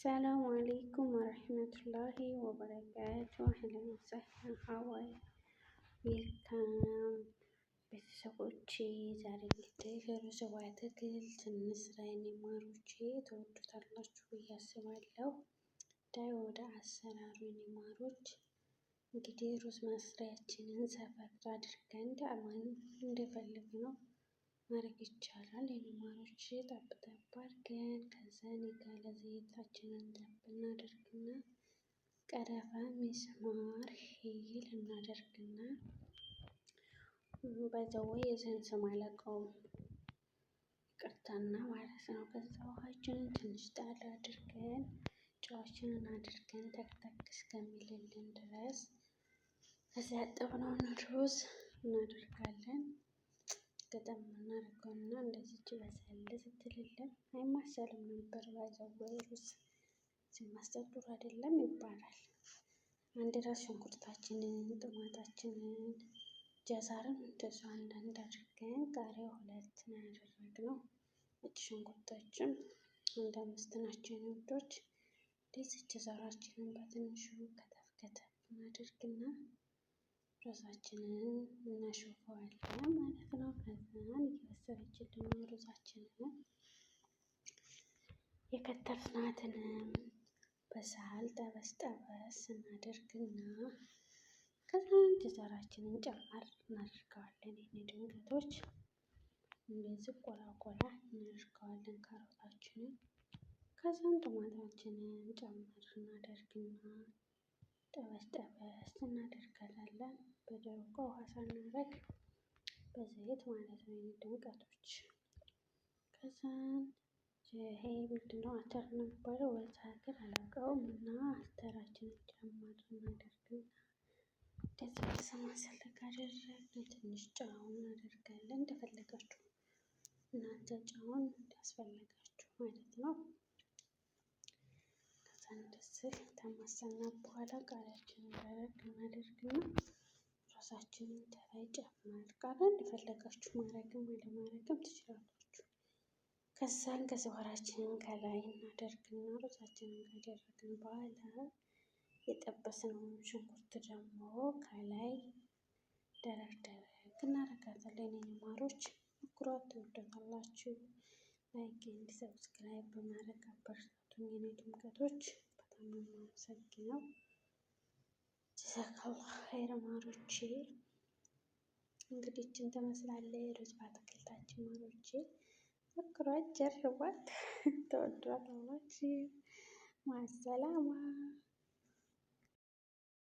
السلام عليكم ورحمة الله وبركاته. أهلا وسهلا ሀዋይ ዌልካም ቤተሰቦቼ፣ ዛሬ እንግዲህ ሩዝ በአትክልት እንስራ። የኔ ማሮቼ ተወዱታላችሁ ብዬ አስባለሁ። ዳይ ወደ አሰራሩ የኔ ማሮች። እንግዲህ ሩዝ መስሪያችንን ሰፋት አድርገን ዳማን እንደፈለግ ነው ማድረግ ይቻላል። የኔ ማሮች ጠብ ጠብ አድርገን ከዛን የጋለ ዘይታችንን ጠብ እናደርግና ቀረፋ፣ ሚስማር፣ ሄል እናደርግና በዛው የዘን ስም አለቀውም ቅርታና ማለት ነው። ከዛ ውሃችንን ትንሽ ጣል አድርገን ጨዋችንን አድርገን ተክተክ እስከሚልልን ድረስ ከዚያ ያጠብነውን ሩዝ እናደርጋለን። ገጠም እናደርገውና እንደዚህ በሰል ስትልልን አይማሰልም ነበር። ባይዘው ሩዝ ሲማሰል ጥሩ አይደለም ይባላል። አንድ ራስ ሽንኩርታችንን፣ ጥማታችንን፣ ጀዛርን እንደዛ አንዳንድ አድርገን ቃሪያ 2 ነው ያደረግነው። ነጭ ሽንኩርታችን አንድ 5 ናቸው የኔ ውዶች። እንደዚህ ጀዛራችንን በትንሹ ከተፍ ከተፍ እናደርግና ሩዛችንን እናሸፈዋለን ማለት ነው። ከዛን እየበሰለችልን ሩዛችንን የከተፍናትንም በሳል ጠበስ ጠበስ እናደርግና ከዛን ጀዛራችንን ጨመር እናደርገዋለን። የኔ ድንገቶች እንደዚህ ቆላ ቆላ እናደርገዋለን ካሮታችንን። ከዛን ጦማታችንን ጨመር እናደርግና ጠበስ ጠበስ እናደርጋለን። በደረቁ ውሃ ሳናደርግ በዘይት ማለት ነው የኔ ድምቀቶች። ከዛን ይሄ ምንድነው አተር ነው የሚባለው፣ ወይስ ሀገር አላውቀውም። እና አተራችንን ጨመር እናደርግና እንደዚህ በሰማሰል ካደረግን ትንሽ ጨውን እናደርጋለን። እንደፈለጋችሁ እናንተ ጨውን እንዳስፈለጋችሁ ማለት ነው። ከዛ እንደዚህ ከማሰልና በኋላ ቃሪያችንን ደረግ እናደርግና ሩዛችንን ከላይ ጨመር ቃሪያ እንደፈለጋችሁ ማድረግም አለማድረግም ትችላላችሁ። ከዛን ከዝወራችንን ከላይ እናደርግና ሩዛችንን ካደረግን በኋላ የጠበስነውን ሽንኩርት ደግሞ ከላይ ደረግ ደረግ እናደርጋታለን። የኔ ማሮች ሞክሯት፣ ትወዱታላችሁ። ላይክ ኤንድ ሰብስክራይብ በማድረግ አበረታቱኝ የኔ ድምቀቶች። በጣም ነው የማመሰግነው። ጀዛከላህ ኸይር ማሮቼ። እንግዲህ እችን ትመስላለች ሩዝ በአትክልታችን ማሮቼ። ሞክሯት፣ ጀርቧት፣ ተወዷታላችሁ። ማሰላማ